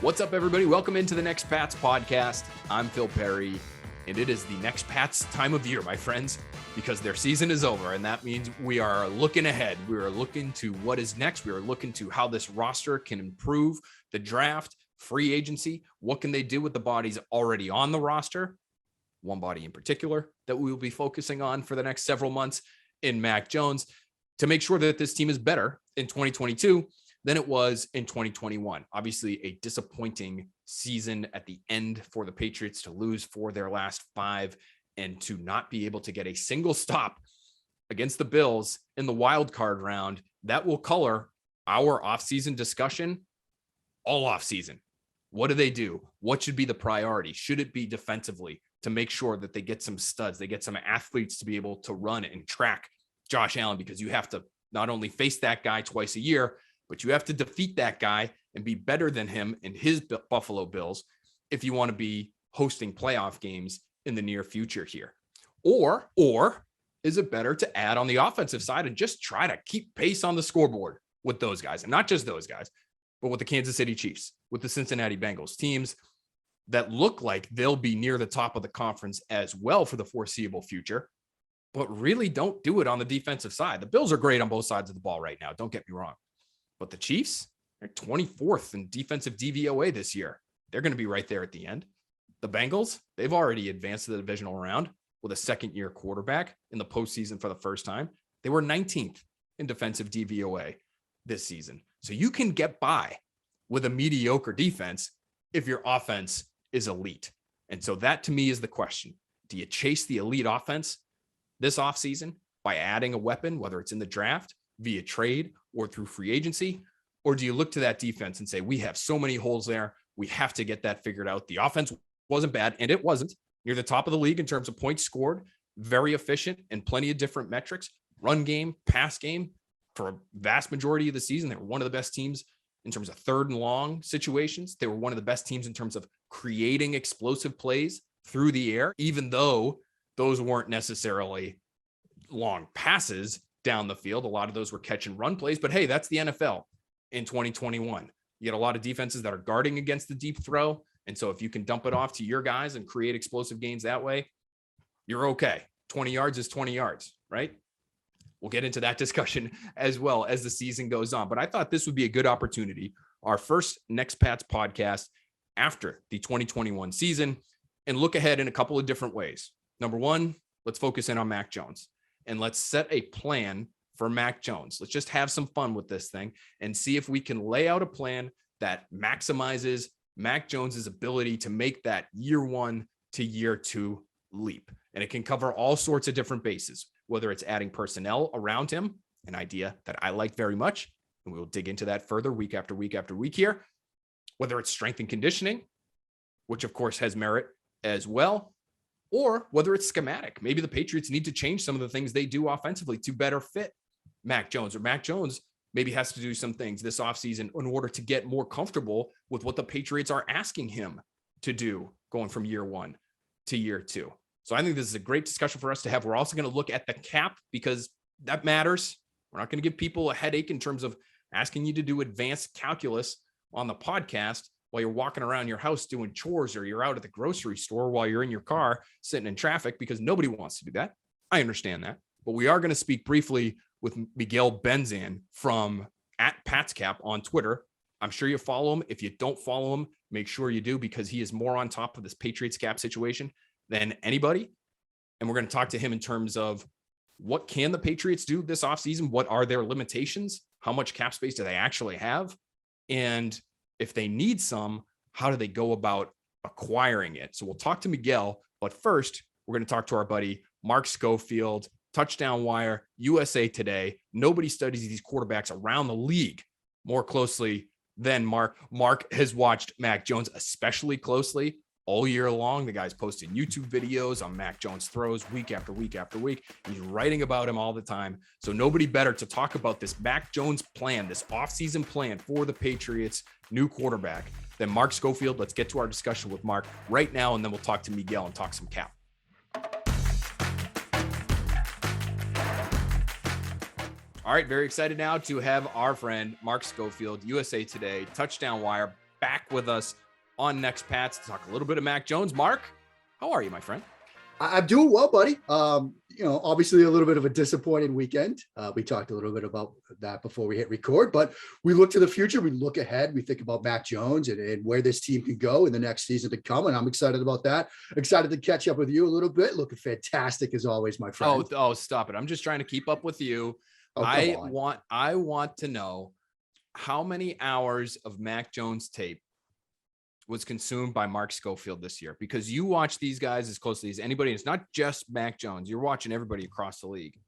What's up, everybody? Welcome into the Next Pats podcast. I'm Phil Perry, and it is the Next Pats time of year, my friends, because their season is over, and that means we are looking ahead. We are looking to what is next. We are looking to how this roster can improve the draft, free agency. What can they do with the bodies already on the roster? One body in particular that we will be focusing on for the next several months in Mac Jones to make sure that this team is better in 2022 than it was in 2021. Obviously, a disappointing season at the end for the Patriots to lose for their last five and to not be able to get a single stop against the Bills in the wild card round. That will color our offseason discussion all offseason. What do they do? What should be the priority? Should it be defensively to make sure that they get some studs, they get some athletes to be able to run and track Josh Allen, because you have to not only face that guy twice a year, but you have to defeat that guy and be better than him in his Buffalo Bills if you want to be hosting playoff games in the near future here. Or is it better to add on the offensive side and just try to keep pace on the scoreboard with those guys? And not just those guys, but with the Kansas City Chiefs, with the Cincinnati Bengals, teams that look like they'll be near the top of the conference as well for the foreseeable future, but really don't do it on the defensive side. The Bills are great on both sides of the ball right now, don't get me wrong. But the Chiefs are 24th in defensive DVOA this year. They're going to be right there at the end. The Bengals, they've already advanced to the divisional round with a second-year quarterback in the postseason for the first time. They were 19th in defensive DVOA this season. So you can get by with a mediocre defense if your offense is elite. And so that, to me, is the question. Do you chase the elite offense this offseason by adding a weapon, whether it's in the draft, via trade, or through free agency? Or do you look to that defense and say, we have so many holes there, we have to get that figured out? The offense wasn't bad, and it wasn't. Near the top of the league in terms of points scored, very efficient and plenty of different metrics. Run game, pass game, for a vast majority of the season, they were one of the best teams in terms of third and long situations. They were one of the best teams in terms of creating explosive plays through the air, even though those weren't necessarily long passes down the field. A lot of those were catch and run plays, but hey, that's the NFL in 2021. You get a lot of defenses that are guarding against the deep throw. And so if you can dump it off to your guys and create explosive gains that way, you're okay. 20 yards is 20 yards, right? We'll get into that discussion as well as the season goes on. But I thought this would be a good opportunity, our first Next Pats podcast after the 2021 season, and look ahead in a couple of different ways. Number one, let's focus in on Mac Jones. And let's set a plan for Mac Jones. Let's just have some fun with this thing and see if we can lay out a plan that maximizes Mac Jones's ability to make that year one to year two leap. And it can cover all sorts of different bases, whether it's adding personnel around him, an idea that I like very much, and we will dig into that further week after week after week here, whether it's strength and conditioning, which of course has merit as well, or whether it's schematic. Maybe the Patriots need to change some of the things they do offensively to better fit Mac Jones, or Mac Jones maybe has to do some things this offseason in order to get more comfortable with what the Patriots are asking him to do going from year one to year two. So I think this is a great discussion for us to have. We're also going to look at the cap because that matters. We're not going to give people a headache in terms of asking you to do advanced calculus on the podcast while you're walking around your house doing chores, or you're out at the grocery store while you're in your car sitting in traffic, because nobody wants to do that. I understand that. But we are going to speak briefly with Miguel Benzan from @PatsCap on Twitter. I'm sure you follow him. If you don't follow him, make sure you do, because he is more on top of this Patriots cap situation than anybody. And we're going to talk to him in terms of what can the Patriots do this offseason? What are their limitations? How much cap space do they actually have? And if they need some, how do they go about acquiring it? So we'll talk to Miguel, but first we're going to talk to our buddy, Mark Schofield, Touchdown Wire, USA Today. Nobody studies these quarterbacks around the league more closely than Mark. Mark has watched Mac Jones especially closely all year long. The guy's posted YouTube videos on Mac Jones throws week after week after week. He's writing about him all the time. So nobody better to talk about this Mac Jones plan, this offseason plan for the Patriots' new quarterback than Mark Schofield. Let's get to our discussion with Mark right now, and then we'll talk to Miguel and talk some cap. All right, very excited now to have our friend Mark Schofield, USA Today, Touchdown Wire, back with us on Next Pats to talk a little bit of Mac Jones. Mark, how are you, my friend? I'm doing well, buddy. Obviously a little bit of a disappointing weekend. We talked a little bit about that before we hit record, but we look to the future. We look ahead. We think about Mac Jones and where this team can go in the next season to come. And I'm excited about that. Excited to catch up with you a little bit. Looking fantastic as always, my friend. Oh, stop it. I'm just trying to keep up with you. Oh, I want to know how many hours of Mac Jones tape was consumed by Mark Schofield this year, because you watch these guys as closely as anybody. It's not just Mac Jones. You're watching everybody across the league,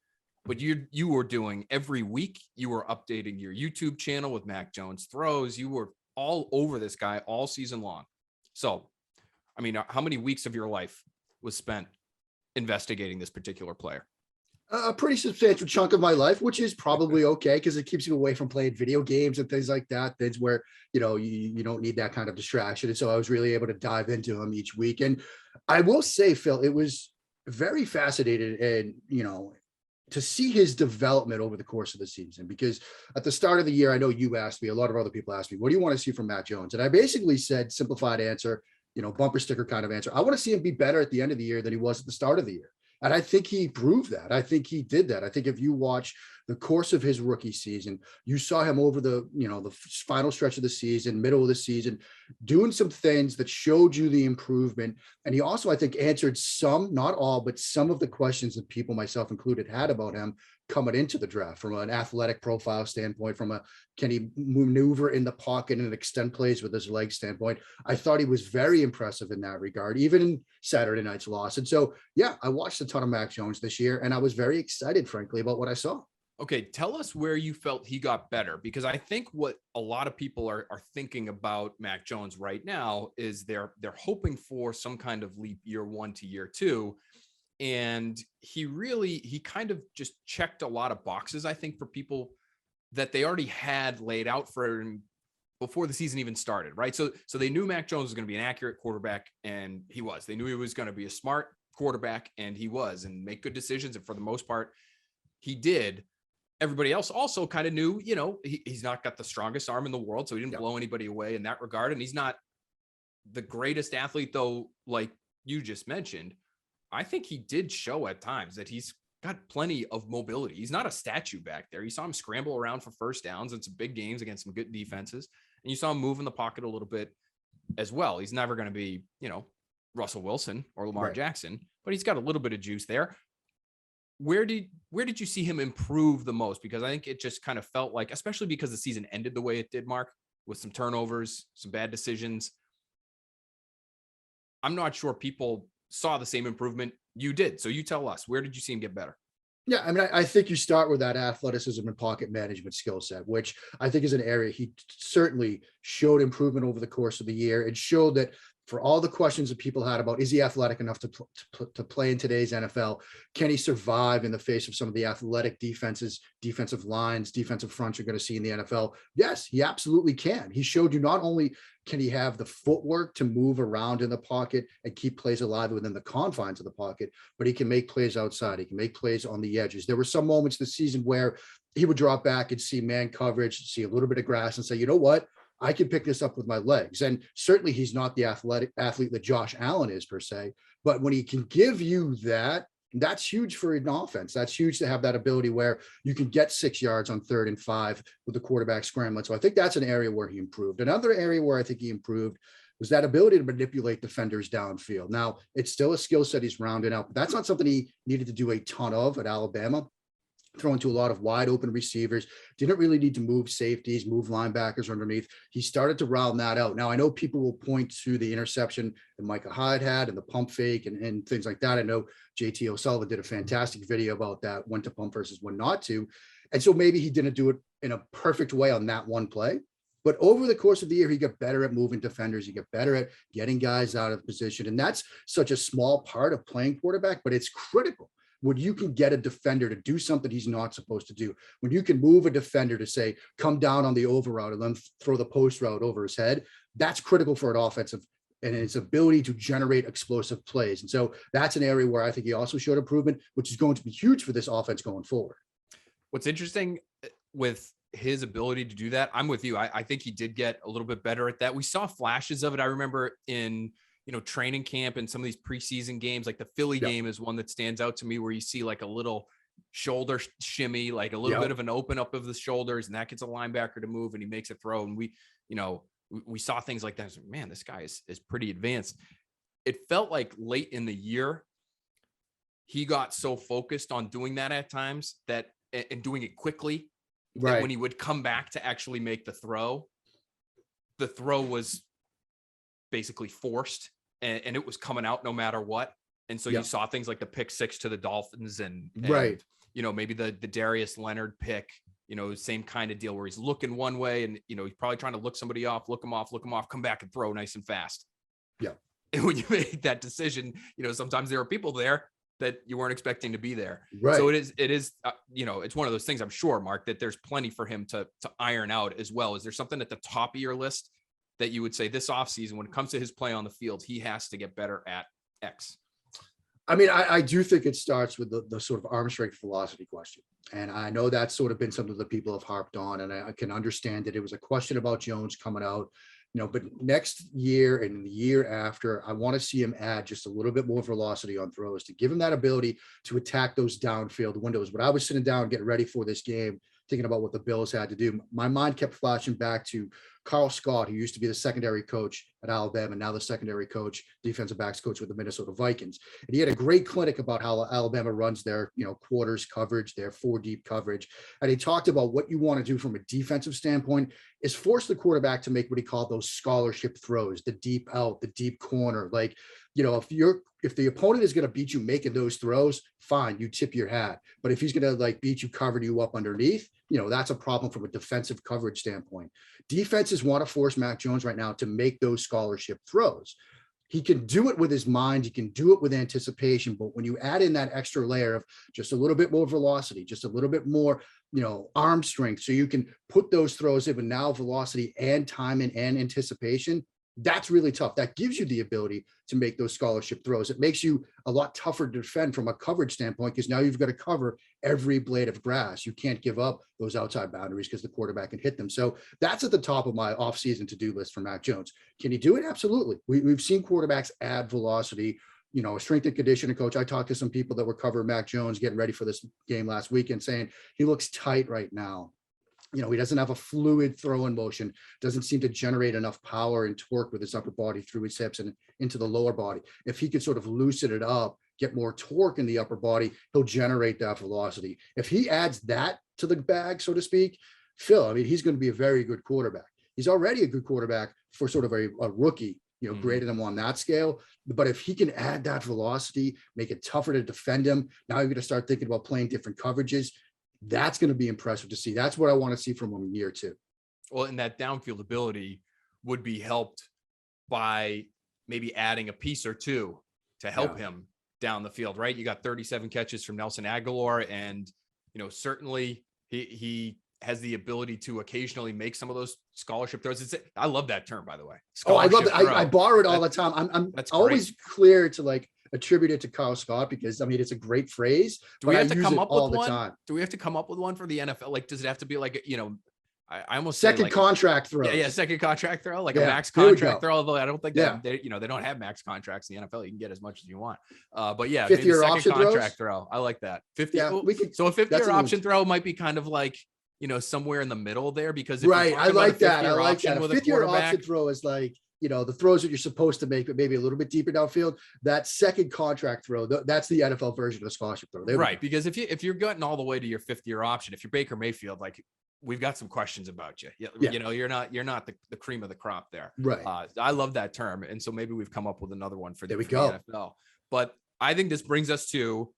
but you were doing every week. You were updating your YouTube channel with Mac Jones throws. You were all over this guy all season long. So, I mean, how many weeks of your life was spent investigating this particular player? A pretty substantial chunk of my life, which is probably okay because it keeps you away from playing video games and things like that. Things where, you don't need that kind of distraction. And so I was really able to dive into him each week. And I will say, Phil, it was very fascinating and, to see his development over the course of the season, because at the start of the year, I know you asked me, a lot of other people asked me, what do you want to see from Mac Jones? And I basically said, simplified answer, bumper sticker kind of answer. I want to see him be better at the end of the year than he was at the start of the year. And I think he proved that. I think he did that. I think if you watch the course of his rookie season, you saw him over the final stretch of the season, middle of the season, doing some things that showed you the improvement. And he also, I think, answered some, not all, but some of the questions that people, myself included, had about him coming into the draft from an athletic profile standpoint, from a can he maneuver in the pocket and extend plays with his legs standpoint. I thought he was very impressive in that regard, even in Saturday night's loss. And so, yeah, I watched a ton of Mac Jones this year, and I was very excited, frankly, about what I saw. Okay, tell us where you felt he got better, because I think what a lot of people are thinking about Mac Jones right now is they're hoping for some kind of leap year one to year two. And he kind of just checked a lot of boxes, I think, for people that they already had laid out for him before the season even started, right? So they knew Mac Jones was going to be an accurate quarterback, and he was. They knew he was going to be a smart quarterback, and he was, and make good decisions. And for the most part, he did. Everybody else also kind of knew, he's not got the strongest arm in the world, so he didn't blow anybody away in that regard. And he's not the greatest athlete, though, like you just mentioned. I think he did show at times that he's got plenty of mobility. He's not a statue back there. You saw him scramble around for first downs in some big games against some good defenses, and you saw him move in the pocket a little bit as well. He's never going to be, Russell Wilson or Lamar Jackson, but he's got a little bit of juice there. Where did you see him improve the most? Because I think it just kind of felt like, especially because the season ended the way it did, Mark, with some turnovers, some bad decisions. I'm not sure people saw the same improvement you did. So you tell us, where did you see him get better? Yeah, I mean, I think you start with that athleticism and pocket management skill set, which I think is an area he certainly showed improvement over the course of the year. It showed that for all the questions that people had about, is he athletic enough to play in today's NFL? Can he survive in the face of some of the athletic defenses, defensive lines, defensive fronts you're going to see in the NFL? Yes, he absolutely can. He showed you not only can he have the footwork to move around in the pocket and keep plays alive within the confines of the pocket, but he can make plays outside. He can make plays on the edges. There were some moments this season where he would drop back and see man coverage, see a little bit of grass and say, you know what? I can pick this up with my legs. And certainly he's not the athletic athlete that Josh Allen is per se, but when he can give you that, that's huge for an offense. That's huge to have that ability where you can get 6 yards on 3rd and 5 with the quarterback scrambling. So I think that's an area where he improved. Another area where I think he improved was that ability to manipulate defenders downfield. Now, it's still a skill set he's rounding out, but that's not something he needed to do a ton of at Alabama. Throwing to a lot of wide open receivers, didn't really need to move safeties, move linebackers underneath. He started to round that out. Now, I know people will point to the interception that Micah Hyde had and the pump fake and things like that. I know JT O'Sullivan did a fantastic video about that, when to pump versus when not to. And so maybe he didn't do it in a perfect way on that one play. But over the course of the year, he got better at moving defenders. He got better at getting guys out of position. And that's such a small part of playing quarterback, but it's critical. When you can get a defender to do something he's not supposed to do, when you can move a defender to say, come down on the over route and then throw the post route over his head, that's critical for an offensive and its ability to generate explosive plays. And so that's an area where I think he also showed improvement, which is going to be huge for this offense going forward. What's interesting with his ability to do that, I'm with you. I think he did get a little bit better at that. We saw flashes of it. I remember in, training camp and some of these preseason games, like the Philly game is one that stands out to me, where you see like a little shoulder shimmy, like a little bit of an open up of the shoulders, and that gets a linebacker to move and he makes a throw. And we saw things like that. Man, this guy is pretty advanced. It felt like late in the year, he got so focused on doing that at times and doing it quickly, that when he would come back to actually make the throw was basically forced and it was coming out no matter what. And so you saw things like the pick 6 to the Dolphins and maybe the Darius Leonard pick, same kind of deal where he's looking one way and, he's probably trying to look somebody off, look him off, come back and throw nice and fast. Yeah. And when you make that decision, sometimes there are people there that you weren't expecting to be there. Right. So it is, it's one of those things, I'm sure, Mark, that there's plenty for him to iron out as well. Is there something at the top of your list that you would say this offseason, when it comes to his play on the field, he has to get better at X? I mean, I do think it starts with the sort of arm strength velocity question. And I know that's sort of been something that people have harped on, and I can understand that it was a question about Jones coming out, but next year and the year after, I want to see him add just a little bit more velocity on throws to give him that ability to attack those downfield windows. When I was sitting down getting ready for this game, thinking about what the Bills had to do, my mind kept flashing back to Carl Scott, who used to be the secondary coach at Alabama and now the secondary coach, defensive backs coach with the Minnesota Vikings. And he had a great clinic about how Alabama runs their, quarters coverage, their 4 deep coverage. And he talked about what you want to do from a defensive standpoint is force the quarterback to make what he called those scholarship throws, the deep out, the deep corner. Like, if the opponent is going to beat you making those throws, fine, you tip your hat. But if he's going to beat you, cover you up underneath, that's a problem from a defensive coverage standpoint. Defenses want to force Mac Jones right now to make those scholarship throws. He can do it with his mind. He can do it with anticipation. But when you add in that extra layer of just a little bit more velocity, just a little bit more, arm strength, so you can put those throws in with now velocity and timing and anticipation, that's really tough. That gives you the ability to make those scholarship throws. It makes you a lot tougher to defend from a coverage standpoint, because now you've got to cover every blade of grass. You can't give up those outside boundaries because the quarterback can hit them. So that's at the top of my offseason to-do list for Mac Jones. Can he do it? Absolutely. We've seen quarterbacks add velocity. A strength and conditioning coach, I talked to some people that were covering Mac Jones getting ready for this game last weekend, saying he looks tight right now. He doesn't have a fluid throwing motion, doesn't seem to generate enough power and torque with his upper body through his hips and into the lower body. If he could sort of loosen it up, get more torque in the upper body, he'll generate that velocity. If he adds that to the bag, so to speak, Phil, he's going to be a very good quarterback. He's already a good quarterback for sort of a rookie, graded him on that scale. But if he can add that velocity, make it tougher to defend him, now you're going to start thinking about playing different coverages. That's going to be impressive to see. That's what I want to see from him in year 2. Well, and that downfield ability would be helped by maybe adding a piece or two to help him down the field, right? You got 37 catches from Nelson Aguilar, and certainly he has the ability to occasionally make some of those scholarship throws. I love that term, by the way. I love it. I borrow it all the time. I'm always clear to attribute it to Carl Scott, because it's a great phrase. Do we have to come up with one? Do we have to come up with one for the NFL? Does it have to be I almost second contract throw? Yeah, second contract throw, a max contract throw. Although I don't think they don't have max contracts in the NFL. You can get as much as you want. But yeah, 50-year option contract throw. I like that. 50. Yeah, so a 50-year option throw might be kind of somewhere in the middle there, because if I like that. A 50-year option throw is the throws that you're supposed to make, but maybe a little bit deeper downfield. That second contract throw, that's the NFL version of a scholarship throw. Right. Because if you're getting all the way to your 50-year option, if you're Baker Mayfield, we've got some questions about you. You're not the cream of the crop there. Right. I love that term. And so maybe we've come up with another one for the NFL. But I think this brings us to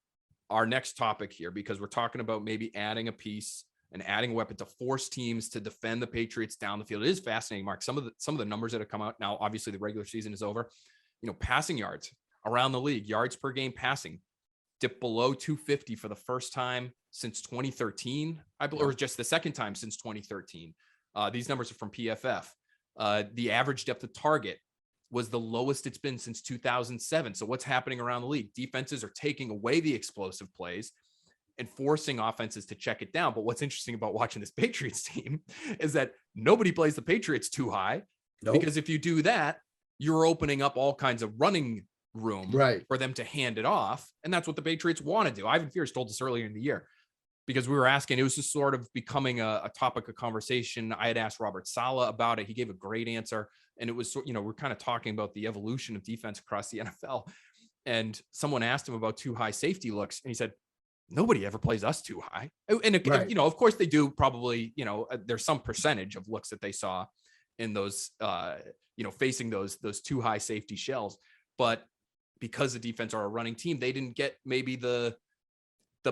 our next topic here, because we're talking about maybe adding a piece and adding a weapon to force teams to defend the Patriots down the field. It is fascinating, Mark. Some of the numbers that have come out now, obviously the regular season is over, passing yards around the league, yards per game passing dipped below 250 for the first time since 2013, I believe, or just the second time since 2013. These numbers are from PFF. The average depth of target was the lowest it's been since 2007. So what's happening around the league? Defenses are taking away the explosive plays. and forcing offenses to check it down. But what's interesting about watching this Patriots team is that nobody plays the Patriots too high. Nope. Because if you do that, you're opening up all kinds of running room for them to hand it off. And that's what the Patriots want to do. Ivan Fears told us earlier in the year, because we were asking, it was just sort of becoming a topic of conversation. I had asked Robert Saleh about it. He gave a great answer. And it was, we're kind of talking about the evolution of defense across the NFL. And someone asked him about too high safety looks. And he said, nobody ever plays us too high. And, of course they do probably, there's some percentage of looks that they saw in those, facing those too high safety shells. But because the defense are a running team, they didn't get maybe the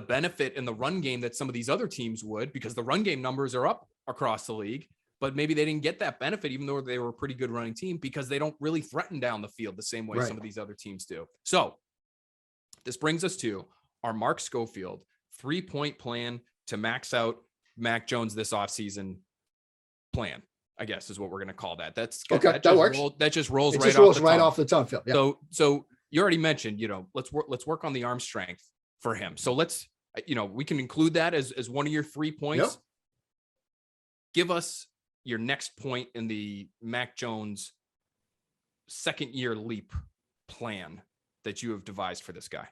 benefit in the run game that some of these other teams would, because the run game numbers are up across the league. But maybe they didn't get that benefit, even though they were a pretty good running team, because they don't really threaten down the field the same way some of these other teams do. So this brings us to our Mark Schofield 3-point plan to max out Mac Jones this offseason plan, I guess is what we're going to call that. That's okay. That works. That just rolls right off the tongue, Phil. Yeah. So you already mentioned, let's work on the arm strength for him. So let's, we can include that as one of your 3 points. Yep. Give us your next point in the Mac Jones second year leap plan that you have devised for this guy.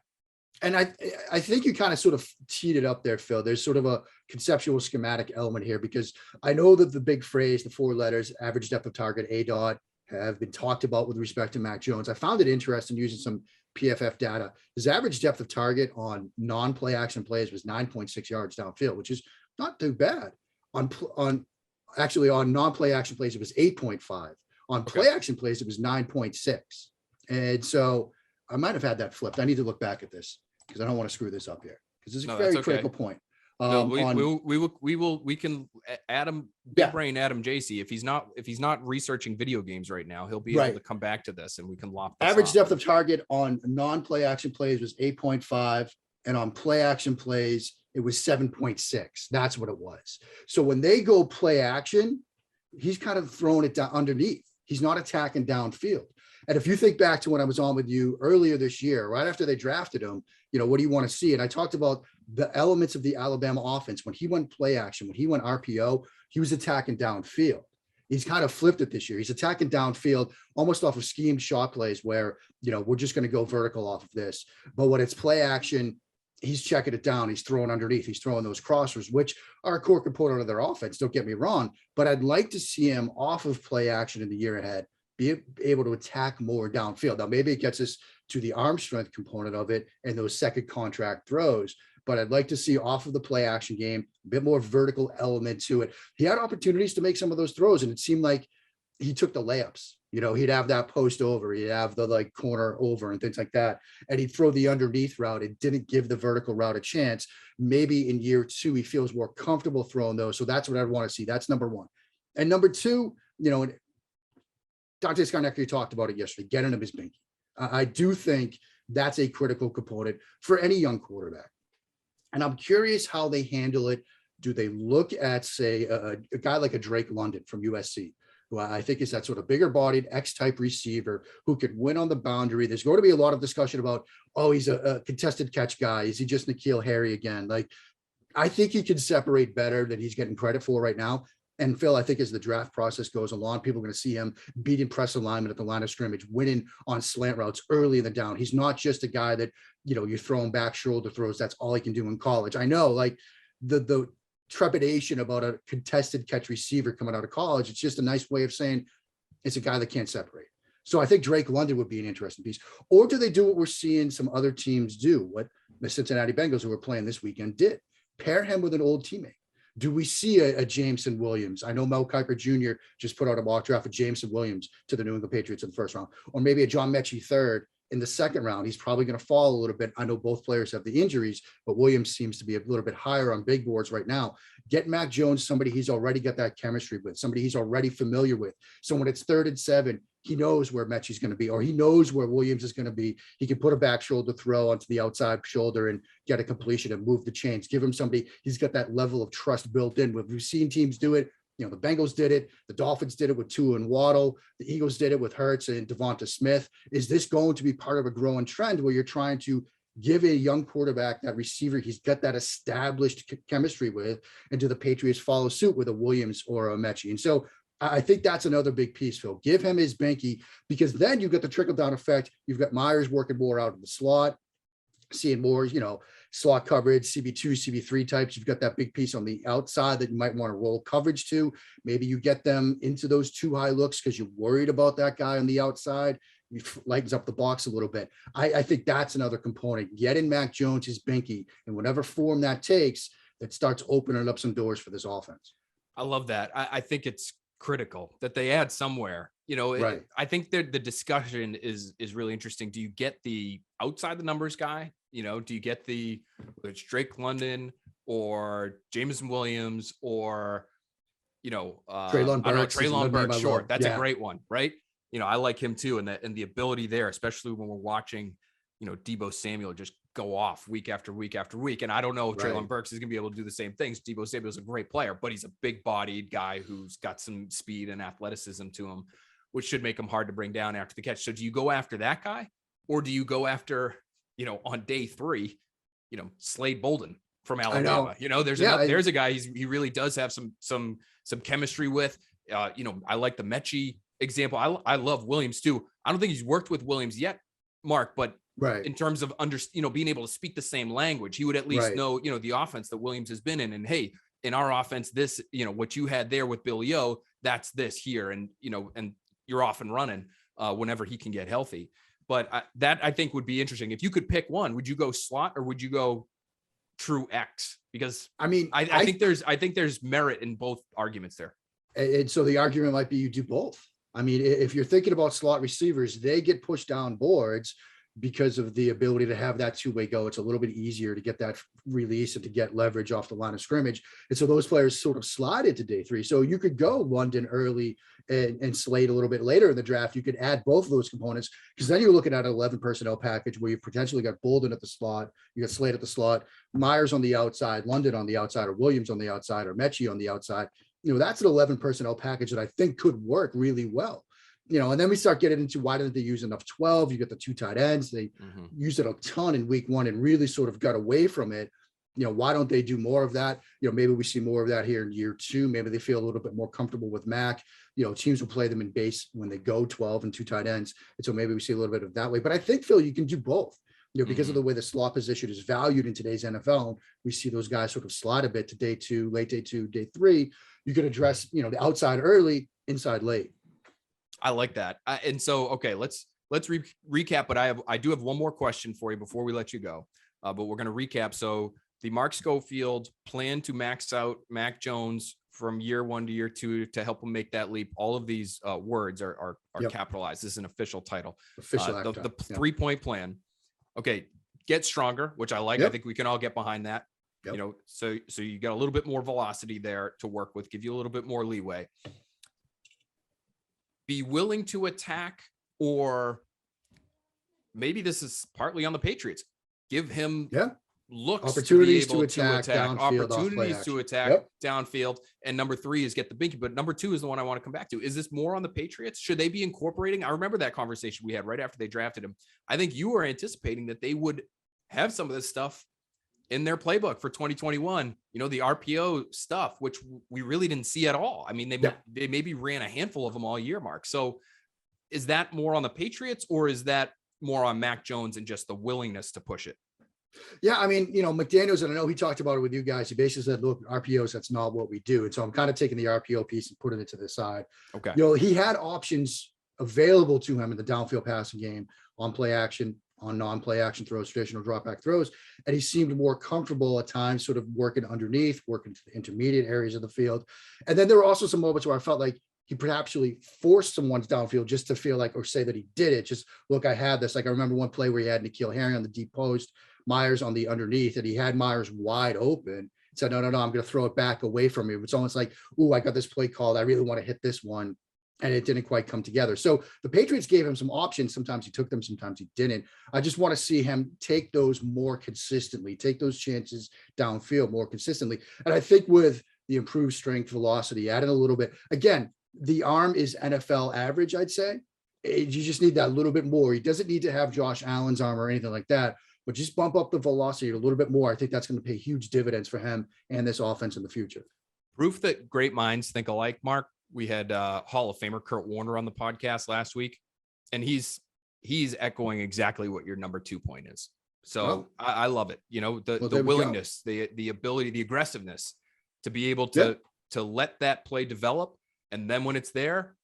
And I think you kind of sort of teed it up there, Phil. There's sort of a conceptual schematic element here, because I know that the big phrase, the 4 letters, average depth of target, ADOT, have been talked about with respect to Mac Jones. I found it interesting using some PFF data. His average depth of target on non-play action plays was 9.6 yards downfield, which is not too bad. On non-play action plays, it was 8.5. On play action plays, it was 9.6. And so I might have had that flipped. I need to look back at this because I don't want to screw this up here, because this is a very critical point. We can Adam, big brain Adam JC. If he's not researching video games right now, he'll be able to come back to this and we can lop this average off. Depth of target on non-play action plays was 8.5, and on play action plays it was 7.6. That's what it was. So when they go play action, he's kind of throwing it down underneath. He's not attacking downfield. And if you think back to when I was on with you earlier this year, right after they drafted him, what do you want to see? And I talked about the elements of the Alabama offense. When he went play action, when he went RPO, he was attacking downfield. He's kind of flipped it this year. He's attacking downfield almost off of schemed shot plays where, we're just going to go vertical off of this. But when it's play action, he's checking it down. He's throwing underneath. He's throwing those crossers, which are a core component of their offense. Don't get me wrong, but I'd like to see him off of play action in the year ahead, be able to attack more downfield. Now, maybe it gets us to the arm strength component of it and those second contract throws, but I'd like to see off of the play action game, a bit more vertical element to it. He had opportunities to make some of those throws, and it seemed like he took the layups. He'd have that post over, he'd have the corner over and things like that. And he'd throw the underneath route. It didn't give the vertical route a chance. Maybe in year 2, he feels more comfortable throwing those. So that's what I'd want to see. That's number 1. And number 2, Dante Scarnecchia talked about it yesterday, getting him his binky. I do think that's a critical component for any young quarterback. And I'm curious how they handle it. Do they look at, say, a guy like a Drake London from USC, who I think is that sort of bigger bodied X-type receiver who could win on the boundary? There's going to be a lot of discussion about, he's a contested catch guy. Is he just N'Keal Harry again? I think he can separate better than he's getting credit for right now. And Phil, I think as the draft process goes along, people are going to see him beating press alignment at the line of scrimmage, winning on slant routes early in the down. He's not just a guy that, you're throwing back shoulder throws. That's all he can do in college. I know, the trepidation about a contested catch receiver coming out of college, it's just a nice way of saying it's a guy that can't separate. So I think Drake London would be an interesting piece. Or do they do what we're seeing some other teams do, what the Cincinnati Bengals, who are playing this weekend, did? Pair him with an old teammate. Do we see a Jameson Williams? I know Mel Kiper Jr. just put out a mock draft of Jameson Williams to the New England Patriots in the first round, or maybe a John Mechie third in the second round. He's probably going to fall a little bit. I know both players have the injuries, but Williams seems to be a little bit higher on big boards right now. Get Mac Jones, somebody he's already got that chemistry with, somebody he's already familiar with. So when it's 3rd and 7, he knows where Mechie's going to be, or he knows where Williams is going to be. He can put a back shoulder throw onto the outside shoulder and get a completion and move the chains. Give him somebody, he's got that level of trust built in. We've seen teams do it. The Bengals did it. The Dolphins did it with Tua and Waddle. The Eagles did it with Hurts and Devonta Smith. Is this going to be part of a growing trend where you're trying to give a young quarterback that receiver he's got that established chemistry with, and do the Patriots follow suit with a Williams or a Mechie? And so I think that's another big piece, Phil. Give him his Benke, because then you've got the trickle down effect. You've got Myers working more out of the slot, seeing more, slot coverage, CB2, CB3 types. You've got that big piece on the outside that you might want to roll coverage to. Maybe you get them into those too high looks because you're worried about that guy on the outside. He lightens up the box a little bit. I think that's another component. Get in Mac Jones, his Benke, and whatever form that takes, that starts opening up some doors for this offense. I love that. I think it's critical that they add somewhere. Right. I think the discussion is really interesting. Do you get the outside the numbers guy? Do you get whether it's Drake London or Jameson Williams or Treylon Burks? Treylon Burks, sure. That's a great one, right? I like him too, and the ability there, especially when we're watching, Deebo Samuel just go off week after week after week. And I don't know if Treylon Burks is going to be able to do the same things. Deebo Samuel is a great player, but he's a big-bodied guy who's got some speed and athleticism to him, which should make him hard to bring down after the catch. So do you go after that guy, or do you go after, on day 3, Slade Bolden from Alabama? There's a guy he really does have some chemistry with. I like the Mechie example. I love Williams too. I don't think he's worked with Williams yet, Mark, but in terms of being able to speak the same language, he would at least know, the offense that Williams has been in. And hey, in our offense, this, what you had there with Billy O, that's this here. And, and you're off and running whenever he can get healthy. But that I think would be interesting. If you could pick one, would you go slot or would you go true X? Because I think there's merit in both arguments there. And so the argument might be you do both. I mean, if you're thinking about slot receivers, they get pushed down boards because of the ability to have that two-way go. It's a little bit easier to get that release and to get leverage off the line of scrimmage. And so those players sort of slide into day 3. So you could go London early and Slade a little bit later in the draft. You could add both of those components, because then you're looking at an 11 personnel package where you've potentially got Bolden at the slot, you got Slade at the slot, Myers on the outside, London on the outside, or Williams on the outside, or Mechie on the outside. That's an 11 personnel package that I think could work really well. And then we start getting into why didn't they use enough 12? You get the 2 tight ends. They used it a ton in week 1 and really sort of got away from it. Why don't they do more of that? Maybe we see more of that here in year 2. Maybe they feel a little bit more comfortable with Mac. Teams will play them in base when they go 12 and 2 tight ends. And so maybe we see a little bit of that way. But I think, Phil, you can do both. Because of the way the slot position is valued in today's NFL, we see those guys sort of slide a bit to day 2, late day 2, day 3. You could address, the outside early, inside late. I like that. And so, okay, let's recap. But I do have one more question for you before we let you go. But we're going to recap. So the Mark Schofield plan to max out Mac Jones from year 1 to year 2 to help him make that leap. All of these words are capitalized. This is an official title. Official. The 3-point plan. Okay, get stronger, which I like. I think we can all get behind that. So you got a little bit more velocity there to work with, give you a little bit more leeway. Be willing to attack, or maybe this is partly on the Patriots. Give him looks, opportunities to attack downfield, opportunities to attack downfield. And number 3 is get the Binky. But number 2 is the one I want to come back to. Is this more on the Patriots? Should they be incorporating? I remember that conversation we had right after they drafted him. I think you were anticipating that they would have some of this stuff in their playbook for 2021, the RPO stuff, which we really didn't see at all. I mean, they maybe ran a handful of them all year, Mark. So is that more on the Patriots, or is that more on Mac Jones and just the willingness to push it? Yeah, I mean, McDaniels, and I know he talked about it with you guys. He basically said, look, RPOs, that's not what we do. And so I'm kind of taking the RPO piece and putting it to the side. Okay. He had options available to him in the downfield passing game, on play action, on non-play action throws, traditional drop back throws. And he seemed more comfortable at times, sort of working underneath, working to the intermediate areas of the field. And then there were also some moments where I felt like he perhaps really forced someone's downfield just to feel like, or say that he did it. Just look, I had this. Like I remember one play where he had N'Keal Harry on the deep post, Myers on the underneath, and he had Myers wide open. Said, no, I'm going to throw it back away from you. It's almost like, I got this play called. I really want to hit this one. And it didn't quite come together. So the Patriots gave him some options. Sometimes he took them, sometimes he didn't. I just want to see him take those more consistently, take those chances downfield more consistently. And I think with the improved strength, velocity, adding a little bit, again, the arm is NFL average, I'd say. You just need that little bit more. He doesn't need to have Josh Allen's arm or anything like that, but just bump up the velocity a little bit more. I think that's going to pay huge dividends for him and this offense in the future. Proof that great minds think alike, Mark. We had Hall of Famer Kurt Warner on the podcast last week, and he's echoing exactly what your number 2 point is. So Well, I love it. You know, the willingness, the ability, the aggressiveness to be able to let that play develop. And then when it's there,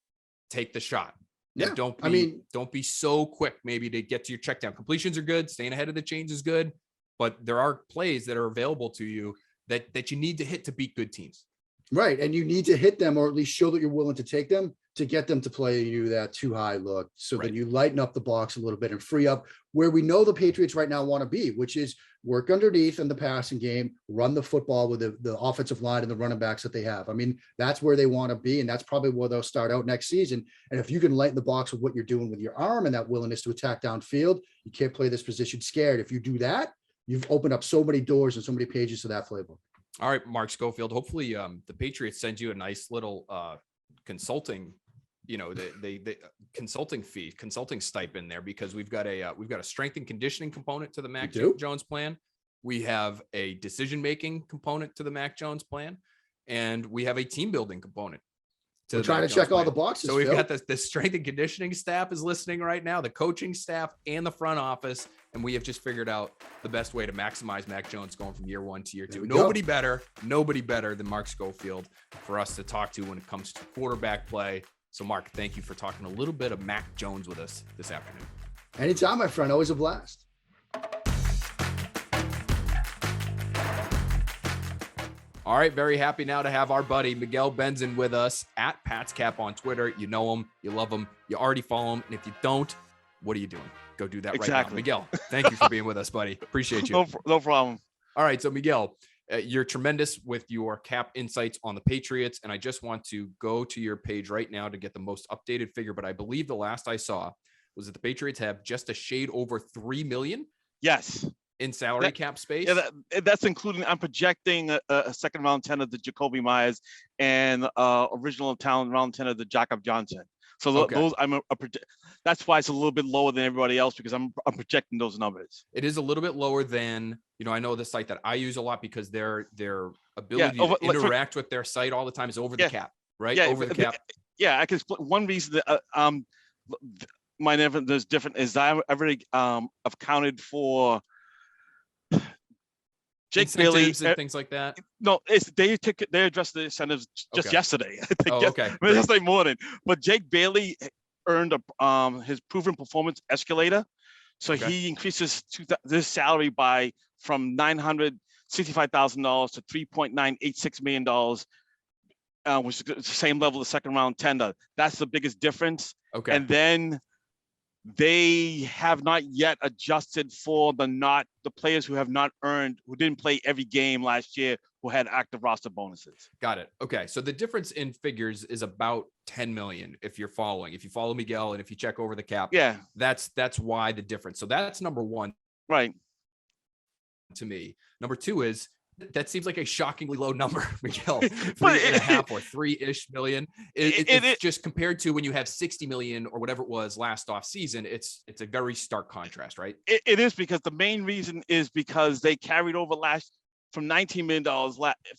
take the shot. Yeah. Don't be so quick maybe to get to your check down. Completions are good. Staying ahead of the chains is good, but there are plays that are available to you that you need to hit to beat good teams. Right. And you need to hit them, or at least show that you're willing to take them, to get them to play you that too high look, so that you lighten up the box a little bit and free up where we know the Patriots right now want to be, which is work underneath in the passing game, run the football with the offensive line and the running backs that they have. I mean, that's where they want to be. And that's probably where they'll start out next season. And if you can lighten the box with what you're doing with your arm and that willingness to attack downfield, you can't play this position scared. If you do that, you've opened up so many doors and so many pages to that playbook. All right, Mark Schofield, hopefully the Patriots send you a nice little consulting, the consulting fee, consulting stipend there, because we've got a strength and conditioning component to the Mac Jones plan. We have a decision-making component to the Mac Jones plan, and we have a team building component. We're trying to check all the boxes. So we've got the strength and conditioning staff is listening right now, the coaching staff and the front office. And we have just figured out the best way to maximize Mac Jones going from year 1 to year 2. Nobody better than Mark Schofield for us to talk to when it comes to quarterback play. So Mark, thank you for talking a little bit of Mac Jones with us this afternoon. Anytime, my friend, always a blast. All right, very happy now to have our buddy Miguel Benzan with us at Pat's Cap on Twitter. You know him, you love him, you already follow him, and if you don't, what are you doing? Go do that right now. Miguel, thank you for being with us, buddy. Appreciate you. No problem. All right, so Miguel, you're tremendous with your cap insights on the Patriots, and I just want to go to your page right now to get the most updated figure, but I believe the last I saw was that the Patriots have just a shade over $3 million. Yes. In salary cap space. Yeah, that's including, I'm projecting a second round 10 of the Jacoby Myers and original talent round 10 of the Jakob Johnson. So those that's why it's a little bit lower than everybody else, because I'm projecting those numbers. It is a little bit lower than, I know the site that I use a lot because their ability to interact with their site all the time is over the cap, right? Yeah, over the cap. Yeah, I can split. One reason that there's different is I've already accounted for Jake Bailey and things like that. No, they addressed the incentives just yesterday. I think yesterday morning. But Jake Bailey earned his proven performance escalator, so he increases this salary from $965,000 to $3.986 million, which is the same level of second round tender. That's the biggest difference. Okay, and then they have not yet adjusted for the players who didn't play every game last year, who had active roster bonuses. Got it. Okay. So the difference in figures is about 10 million. If you follow Miguel, and if you check over the cap, that's why the difference. So that's number one. Right. To me. Number two is, that seems like a shockingly low number, Miguel. 3.5 or 3-ish million. It's just compared to when you have 60 million or whatever it was last off season. It's a very stark contrast, right? It is, because the main reason is because they carried over from $19 million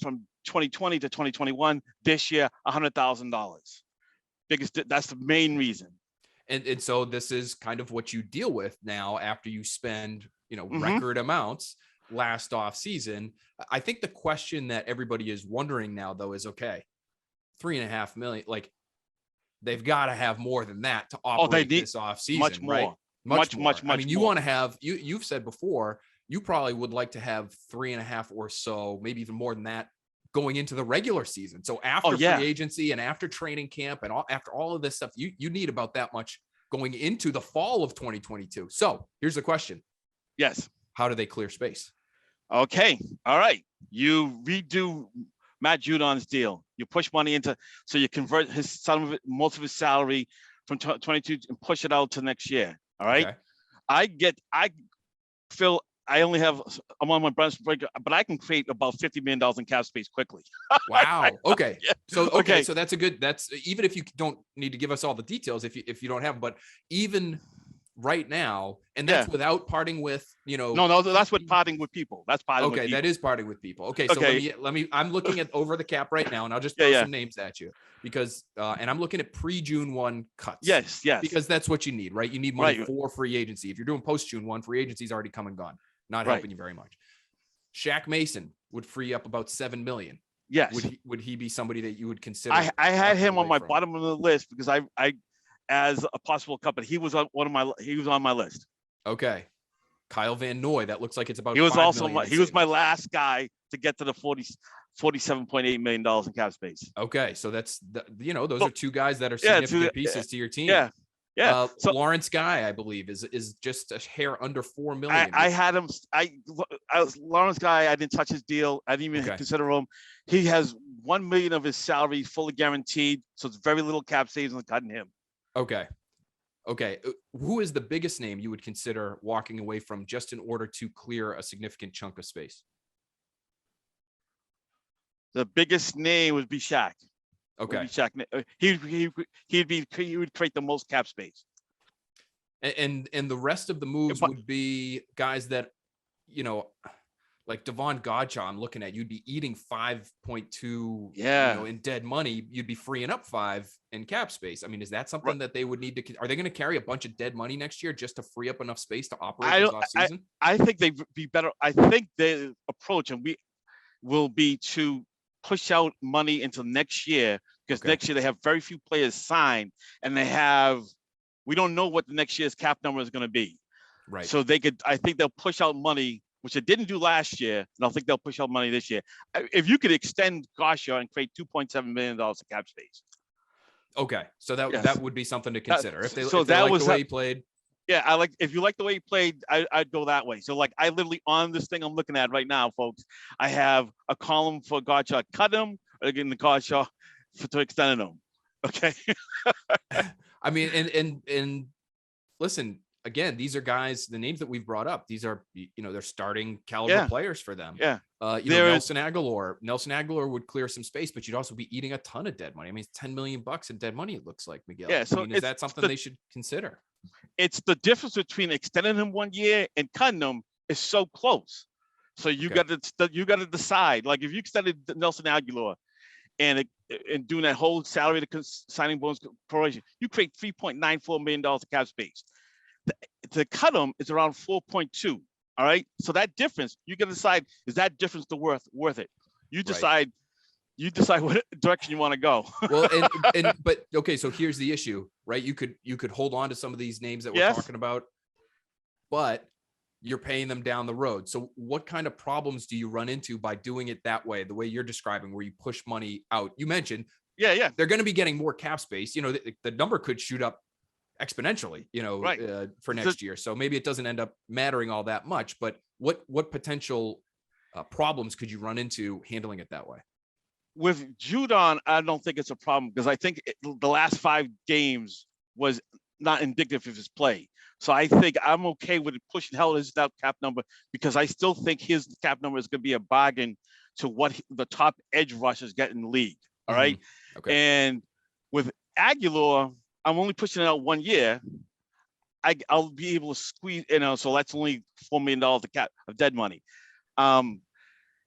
from 2020 to 2021. This year, $100,000. That's the main reason. And so this is kind of what you deal with now after you spend record amounts last off season. I think the question that everybody is wondering now, though, is okay, 3.5 million, like they've got to have more than that to operate this off season, much more, right? Much more. I mean, you want to have, you've said before, you probably would like to have 3.5 or so, maybe even more than that, going into the regular season. So after free agency and after training camp and after all of this stuff, you need about that much going into the fall of 2022. So here's the question. Yes. How do they clear space? Okay. All right. You redo Matt Judon's deal. You push money into, so you convert most of his salary from 22 and push it out to next year. All right. Okay. I'm on my brunch break, but I can create about $50 million in cap space quickly. Wow. Okay. So that's even if you don't need to give us all the details, if you don't have them, but even right now, and that's without parting with, No, that's what parting with people. That's parting with people. That is parting with people. Okay, so let me. I'm looking at over the cap right now, and I'll just throw some names at you because, and I'm looking at pre-June 1 cuts. Yes, because that's what you need, right? You need money for free agency. If you're doing post-June 1, free agency's already come and gone, not helping you very much. Shaq Mason would free up about $7 million. Yes. Would he be somebody that you would consider? I had him on my bottom of the list because I as a possible company, he was on my list. Okay. Kyle Van Noy, that looks like it's about. He was my last guy to get to the $47.8 million in cap space. Okay, so that's those are two guys that are significant pieces to your team. Yeah. So Lawrence Guy, I believe, is just a hair under $4 million. I had him. Lawrence Guy. I didn't touch his deal. I didn't even consider him. He has $1 million of his salary fully guaranteed, so it's very little cap savings on cutting him. Okay. Who is the biggest name you would consider walking away from just in order to clear a significant chunk of space? The biggest name would be Shaq. Okay. He would create the most cap space. And the rest of the moves would be guys that, like Devon Godchaux, I'm looking at, you'd be eating 5.2, in dead money. You'd be freeing up 5 in cap space. I mean, is that something that they would need to, are they going to carry a bunch of dead money next year just to free up enough space to operate this offseason? I think they'd be better. I think their approach will be to push out money into next year because next year they have very few players signed and we don't know what the next year's cap number is going to be. Right. So I think they'll push out money, which they didn't do last year, and I think they'll push out money this year. If you could extend Godchaux and create $2.7 million in cap space. Okay, so that would be something to consider. If they like the way he played. Yeah, if you like the way he played, I'd go that way. So I literally on this thing I'm looking at right now, folks, I have a column for Godchaux, cut him, or again the Godchaux to extend him. Okay. I mean, and listen, again, these are guys, the names that we've brought up, these are, they're starting caliber players for them. Yeah. Nelson Aguilar would clear some space, but you'd also be eating a ton of dead money. I mean, it's $10 million in dead money, it looks like, Miguel. Yeah. So is that something they should consider? It's the difference between extending him 1 year and cutting him is so close. So you got to decide, like if you extended Nelson Aguilar and doing that whole salary to signing bonus proration, you create $3.94 million of cap space. To cut them is around 4.2. All right. So that difference, you can decide, is that difference worth it? You decide. You decide what direction you want to go. Well, but okay. So here's the issue, right? You could hold on to some of these names that we're talking about, but you're paying them down the road. So what kind of problems do you run into by doing it that way? The way you're describing, where you push money out. You mentioned, they're going to be getting more cap space. The number could shoot up exponentially, for next year. So maybe it doesn't end up mattering all that much, but what potential problems could you run into handling it that way? With Judon, I don't think it's a problem because I think the last 5 games was not indicative of his play. So I think I'm okay with pushing hell his cap number because I still think his cap number is going to be a bargain to what the top edge rushers get in the league. All right. Okay. And with Aguilar, I'm only pushing it out 1 year. I'll be able to squeeze, so that's only $4 million of dead money.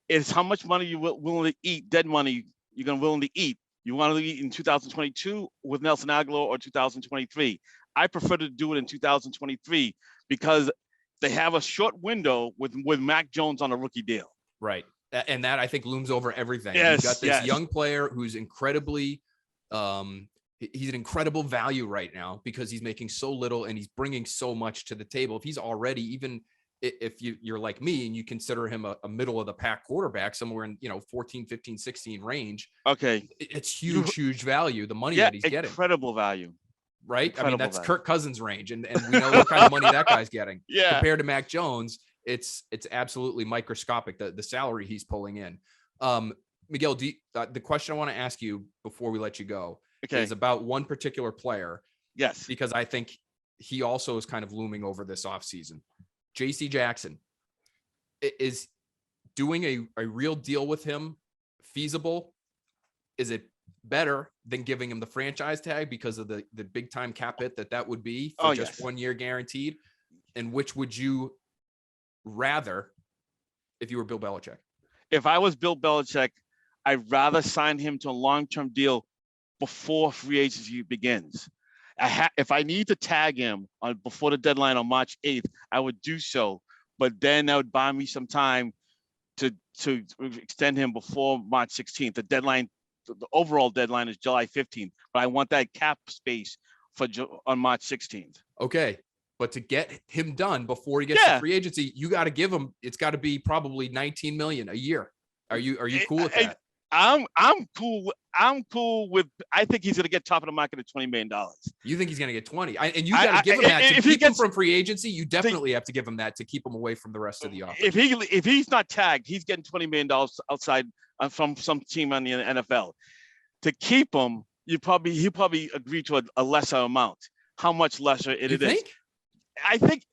It's how much money you're willing to eat, dead money you're going to willing to eat. You want to eat in 2022 with Nelson Aguilar or 2023. I prefer to do it in 2023 because they have a short window with Mac Jones on a rookie deal. Right. And that I think looms over everything. Yes, You've got this young player who's incredibly, he's an incredible value right now because he's making so little and he's bringing so much to the table. If he's already, even if you're like me and you consider him a middle of the pack quarterback, somewhere in 14, 15, 16 range. Okay. It's huge value. The money that he's getting. Incredible value. Right. Incredible that's value. Kirk Cousins range. And we know what kind of money that guy's getting. Yeah. Compared to Mac Jones, it's absolutely microscopic, the salary he's pulling in. Miguel, the question I want to ask you before we let you go is about one particular player. Yes. Because I think he also is kind of looming over this offseason. JC Jackson, is doing a real deal with him feasible? Is it better than giving him the franchise tag because of the big time cap hit that would be for just 1 year guaranteed? And which would you rather if you were Bill Belichick? If I was Bill Belichick, I'd rather sign him to a long-term deal before free agency begins. If I need to tag him before the deadline on March 8th, I would do so. But then that would buy me some time to extend him before March 16th. The deadline, the overall deadline is July 15th. But I want that cap space on March 16th. Okay. But to get him done before he gets to free agency, you got to give him, it's got to be probably $19 million a year. Are you cool with that? I'm cool. I'm cool with. I think he's going to get top of the market at $20 million. You think he's going to get 20? And you got to give him that to keep him from free agency. You definitely have to give him that to keep him away from the rest of the offense. If he's not tagged, he's getting $20 million outside from some team on the NFL. To keep him, he'll probably agree to a lesser amount. How much lesser it is? I think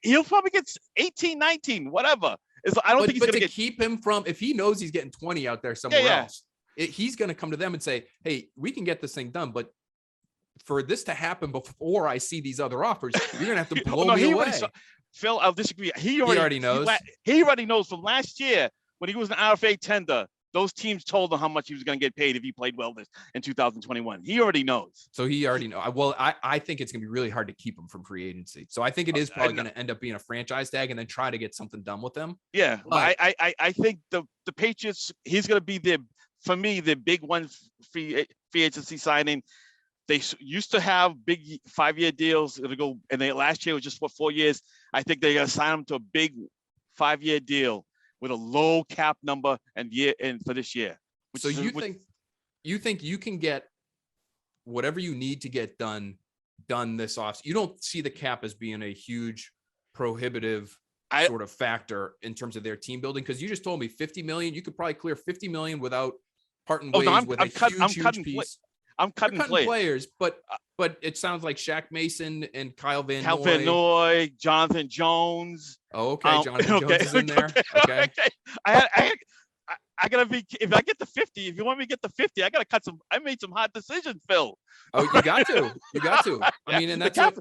he'll probably get 18, 19, whatever. I don't think he's going to keep him from, if he knows he's getting 20 out there somewhere else, he's going to come to them and say, hey, we can get this thing done, but for this to happen before I see these other offers, you're going to have to blow me away. Phil, I'll disagree. He already knows. He already knows from last year when he was an RFA tender. Those teams told him how much he was going to get paid if he played well in 2021. He already knows. So he already knows. Well, I think it's going to be really hard to keep him from free agency. So I think it is probably going to end up being a franchise tag and then try to get something done with them. Yeah, but I think the Patriots, he's going to be for me, the big one free agency signing. They used to have big 5-year deals. It'll go, and last year was just 4 years. I think they're going to sign him to a big 5-year deal with a low cap number and for this year. So you think you can get whatever you need to get done this off? You don't see the cap as being a huge prohibitive sort of factor in terms of their team building? Because you just told me 50 million. You could probably clear 50 million without parting ways with a huge piece. I'm cutting players, but it sounds like Shaq Mason and Kyle Van Noy, Jonathan Jones. Oh, okay. Jonathan Jones is in there. Okay. I gotta be. If I get the 50, if you want me to get the 50, I gotta cut some. I made some hard decisions, Phil. Oh, you got to. I mean, and that's what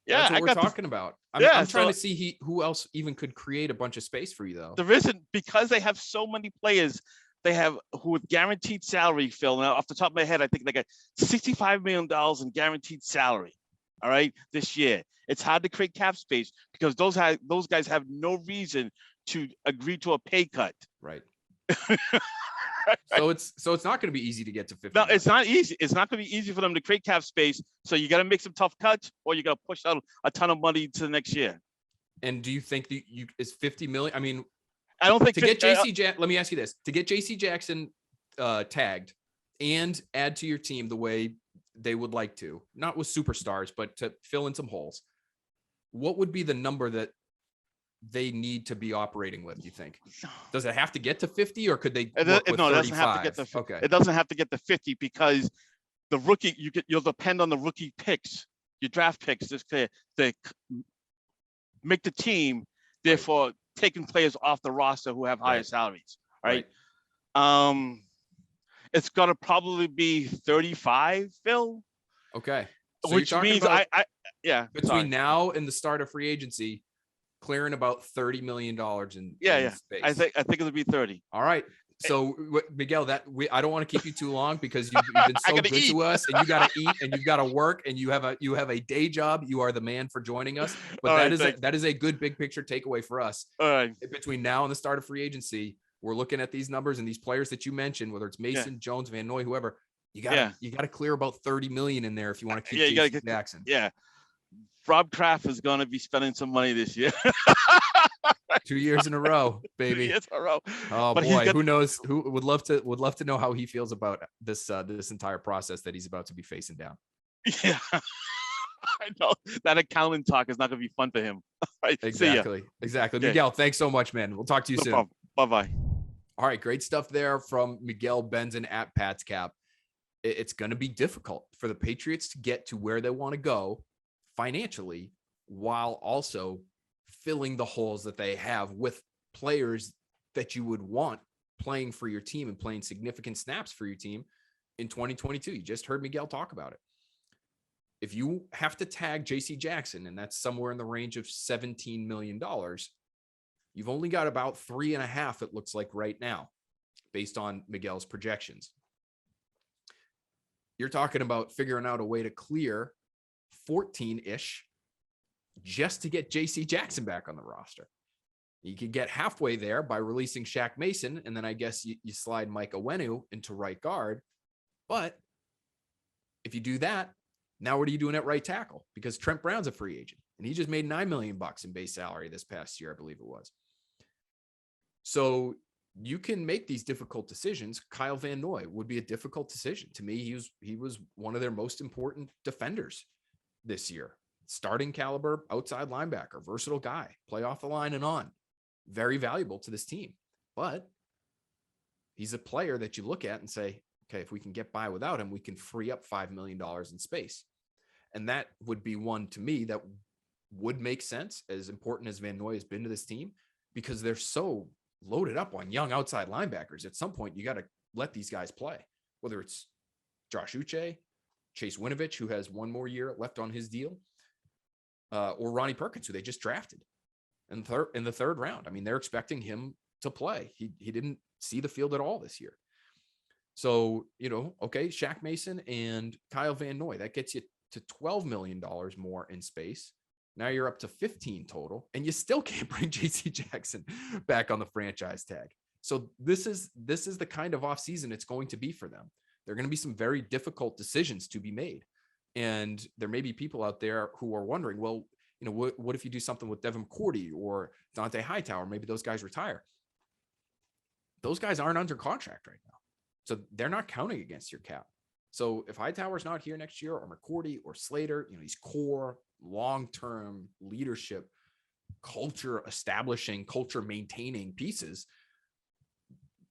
we're talking about. I'm trying to see who else even could create a bunch of space for you, though. There isn't, because they have so many players. They have who with guaranteed salary, Phil. Now, off the top of my head, I think they got $65 million in guaranteed salary. All right, this year. It's hard to create cap space because those guys have no reason to agree to a pay cut. Right. So it's not going to be easy to get to 50. No, it's not easy. It's not going to be easy for them to create cap space. So you got to make some tough cuts, or you got to push out a ton of money to the next year. And do you think is 50 million? I mean, I don't think to get JC. Let me ask you this: to get JC Jackson tagged and add to your team the way they would like to, not with superstars, but to fill in some holes, what would be the number that they need to be operating with? You think? Does it have to get to 50, or could they? No, it doesn't have to get to 50. Okay. It doesn't have to get to 50 because the rookie you'll depend on the rookie picks, your draft picks. They make the team, therefore taking players off the roster who have higher salaries. Right. It's gonna probably be 35, Phil. Okay. So which means between now and the start of free agency, clearing about $30 million in space. I think it'll be 30. All right. So Miguel, I don't want to keep you too long because you've been so good to us, and you got to eat and you've got to work and you have a day job. You are the man for joining us. But that is a good big picture takeaway for us. All right. Between now and the start of free agency, we're looking at these numbers and these players that you mentioned, whether it's Mason, Jones, Van Noy, whoever. You got to clear about 30 million in there if you want to keep Jackson. Yeah. Rob Kraft is going to be spending some money this year. 2 years in a row, baby. 2 years in a row. Oh boy, who knows? Who would love to know how he feels about this entire process that he's about to be facing down. Yeah, I know that accounting talk is not going to be fun for him. Right. Exactly. Okay. Miguel, thanks so much, man. We'll talk to you soon. Bye. All right, great stuff there from Miguel Benzan at Pat's Cap. It's going to be difficult for the Patriots to get to where they want to go financially, while also filling the holes that they have with players that you would want playing for your team and playing significant snaps for your team in 2022. You just heard Miguel talk about it. If you have to tag JC Jackson, and that's somewhere in the range of $17 million, you've only got about 3.5, it looks like right now, based on Miguel's projections. You're talking about figuring out a way to clear 14-ish just to get JC Jackson back on the roster. You could get halfway there by releasing Shaq Mason, and then I guess you slide Mike Onwenu into right guard. But if you do that, now what are you doing at right tackle? Because Trent Brown's a free agent, and he just made $9 million in base salary this past year, I believe it was. So you can make these difficult decisions. Kyle Van Noy would be a difficult decision. To me, he was one of their most important defenders this year. Starting caliber, outside linebacker, versatile guy, play off the line and on. Very valuable to this team. But he's a player that you look at and say, okay, if we can get by without him, we can free up $5 million in space. And that would be one to me that would make sense, as important as Van Noy has been to this team, because they're so loaded up on young outside linebackers. At some point, you got to let these guys play, whether it's Josh Uche, Chase Winovich, who has one more year left on his deal, or Ronnie Perkins, who they just drafted in the third round. I mean, they're expecting him to play. He didn't see the field at all this year. So, okay, Shaq Mason and Kyle Van Noy, that gets you to $12 million more in space. Now you're up to 15 total, and you still can't bring JC Jackson back on the franchise tag. So this is the kind of offseason it's going to be for them. There are going to be some very difficult decisions to be made. And there may be people out there who are wondering, well, what if you do something with Devin McCourty or Dante Hightower? Maybe those guys retire. Those guys aren't under contract right now. So they're not counting against your cap. So if Hightower's not here next year, or McCourty or Slater, these core long-term leadership, culture establishing, culture maintaining pieces,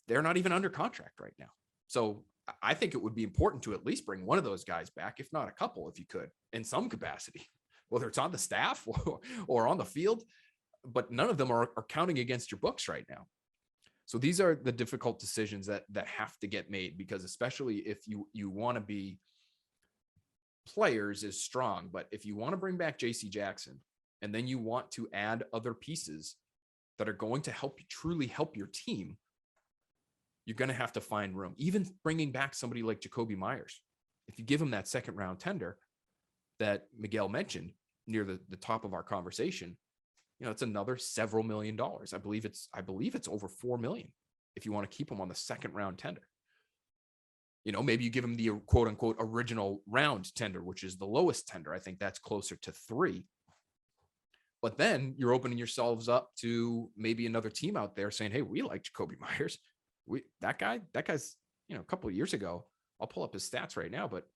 they're not even under contract right now. So I think it would be important to at least bring one of those guys back, if not a couple, if you could, in some capacity, whether it's on the staff or on the field, but none of them are counting against your books right now. So these are the difficult decisions that have to get made, because especially if you want to be, players is strong, but if you want to bring back JC Jackson and then you want to add other pieces that are going to truly help your team, you're going to have to find room. Even bringing back somebody like Jacoby Myers, if you give him that second round tender that Miguel mentioned near the top of our conversation, it's another several $1 million. I believe it's over $4 million if you want to keep him on the second round tender. Maybe you give him the quote unquote original round tender, which is the lowest tender. I think that's closer to 3. But then you're opening yourselves up to maybe another team out there saying, hey, we like Jacoby Myers. That guy's, a couple of years ago, I'll pull up his stats right now, but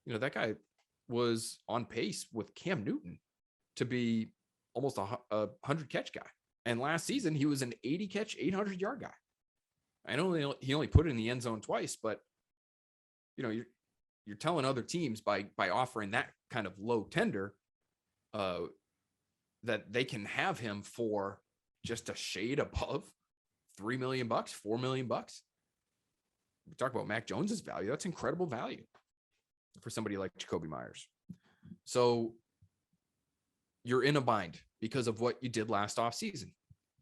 that guy was on pace with Cam Newton to be almost a 100 catch guy. And last season he was an 80 catch, 800 yard guy. I know he only put it in the end zone twice, but you're telling other teams by offering that kind of low tender that they can have him for just a shade above $3 million, $4 million. We talk about Mac Jones's value. That's incredible value for somebody like Jacoby Myers. So you're in a bind because of what you did last offseason.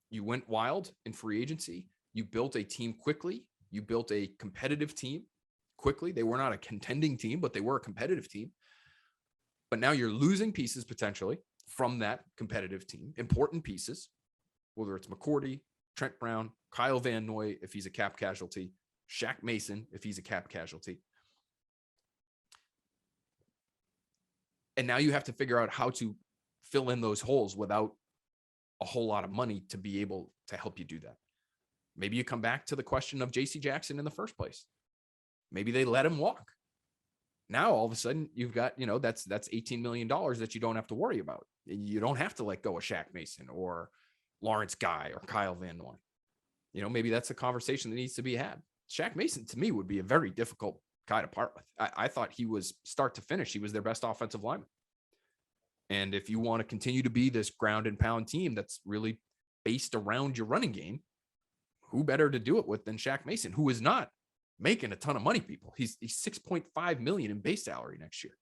You went wild in free agency. You built a team quickly. You built a competitive team quickly. They were not a contending team, but they were a competitive team. But now you're losing pieces potentially from that competitive team, important pieces, whether it's McCourty, Trent Brown, Kyle Van Noy, if he's a cap casualty, Shaq Mason, if he's a cap casualty. And now you have to figure out how to fill in those holes without a whole lot of money to be able to help you do that. Maybe you come back to the question of JC Jackson in the first place. Maybe they let him walk. Now, all of a sudden, you've got, that's $18 million that you don't have to worry about. You don't have to let go of Shaq Mason or Lawrence Guy or Kyle Van Noy. Maybe that's a conversation that needs to be had. Shaq Mason, to me, would be a very difficult guy to part with. I thought he was, start to finish, he was their best offensive lineman. And if you want to continue to be this ground and pound team that's really based around your running game, who better to do it with than Shaq Mason, who is not making a ton of money, people. He's $6.5 million in base salary next year.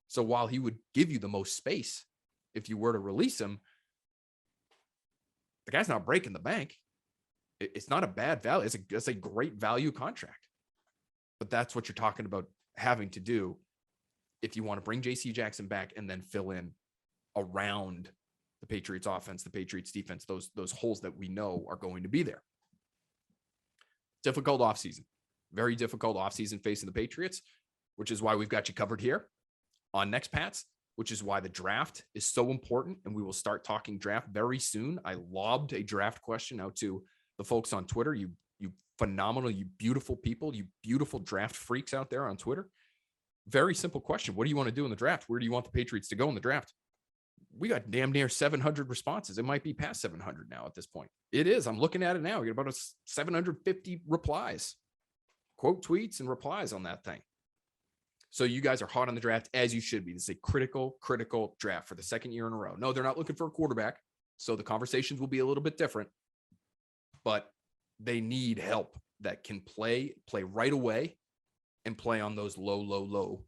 So while he would give you the most space if you were to release him, the guy's not breaking the bank. It's not a bad value. It's a great value contract. But that's what you're talking about having to do if you want to bring JC Jackson back and then fill in around the Patriots offense, the Patriots defense, those holes that we know are going to be there. Difficult offseason. Very difficult offseason facing the Patriots, which is why we've got you covered here on Next Pats, which is why the draft is so important. And we will start talking draft very soon. I lobbed a draft question out to the folks on Twitter. You phenomenal, you beautiful people, you beautiful draft freaks out there on Twitter. Very simple question. What do you want to do in the draft? Where do you want the Patriots to go in the draft? We got damn near 700 responses. It might be past 700 now at this point. It is. I'm looking at it now. You got about 750 replies, quote tweets and replies on that thing. So you guys are hot on the draft, as you should be. This is a critical draft for the second year in a row. No, they're not looking for a quarterback, so the conversations will be a little bit different, but they need help that can play right away and play on those low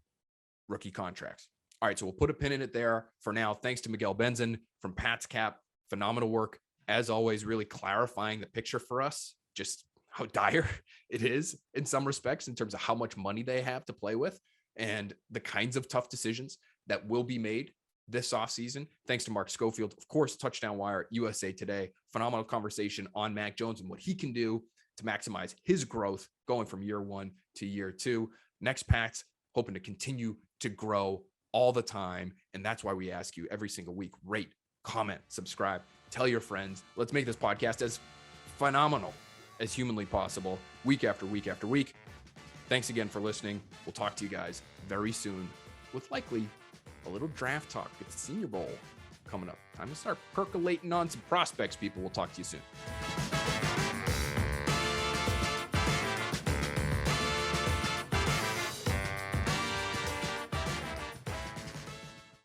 rookie contracts. All right, so we'll put a pin in it there for now. Thanks to Miguel Benzan from Pat's Cap. Phenomenal work. As always, really clarifying the picture for us, just how dire it is in some respects in terms of how much money they have to play with and the kinds of tough decisions that will be made this offseason. Thanks to Mark Schofield, of course, Touchdown Wire, USA Today. Phenomenal conversation on Mac Jones and what he can do to maximize his growth going from year one to year two. Next Pats, hoping to continue to grow all the time. And that's why we ask you every single week, rate, comment, subscribe, tell your friends. Let's make this podcast as phenomenal as humanly possible, week after week after week. Thanks again for listening. We'll talk to you guys very soon with likely a little draft talk. It's the Senior Bowl coming up. Time to start percolating on some prospects, people. We'll talk to you soon.